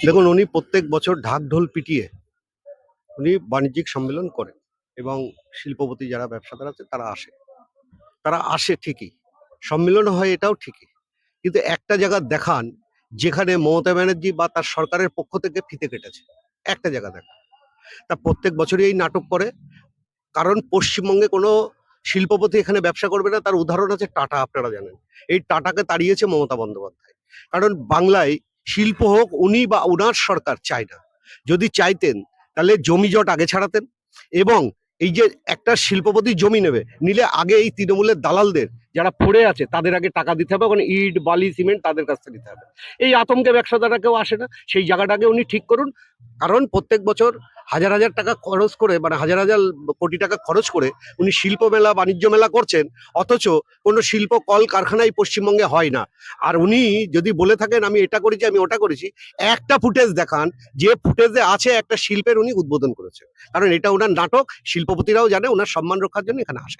দেখুন, উনি প্রত্যেক বছর ঢাক-ঢোল পিটিয়ে উনি বাণিজ্যিক সম্মেলন করেন এবং শিল্পপতি যারা ব্যবসাদার আছে তারা আসে ঠিকই, সম্মেলন হয় এটাও ঠিকই, কিন্তু একটা জায়গা দেখান যেখানে মমতা ব্যানার্জি বা তার সরকারের পক্ষ থেকে ফিতে কেটেছে। একটা জায়গা দেখান। তা প্রত্যেক বছরই এই নাটক করে, কারণ পশ্চিমবঙ্গে কোনো শিল্পপতি এখানে ব্যবসা করবে না। তার উদাহরণ আছে টাটা, আপনারা জানেন। এই টাটাকে তাড়িয়েছে মমতা বন্দ্যোপাধ্যায়, কারণ বাংলায় শিল্প হোক উনি বা উনার সরকার চায় না। যদি চাইতেন তাহলে জমি জট আগে ছাড়াতেন, এবং এই যে একটা শিল্পপতি জমি নেবে, নিলে আগে এই তৃণমূলের দালালদের যারা পড়ে আছে তাদের আগে টাকা দিতে হবে, ওখানে ইট বালি সিমেন্ট তাদের কাছ থেকে দিতে হবে। এই আতঙ্কে ব্যবসাদাররা কেউ আসে না, সেই জায়গাটাকে উনি ঠিক করুন। কারণ প্রত্যেক বছর হাজার হাজার টাকা খরচ করে, মানে হাজার হাজার কোটি টাকা খরচ করে উনি শিল্প মেলা বাণিজ্য মেলা করছেন, অথচ কোনো শিল্প কল কারখানাই পশ্চিমবঙ্গে হয় না। আর উনি যদি বলে থাকেন আমি এটা করেছি আমি ওটা করেছি, একটা ফুটেজ দেখান যে ফুটেজে আছে একটা শিল্পের উনি উদ্বোধন করেছে। কারণ এটা ওনার নাটক, শিল্পপতিরাও জানে ওনার সম্মান রক্ষার জন্য এখানে আসে।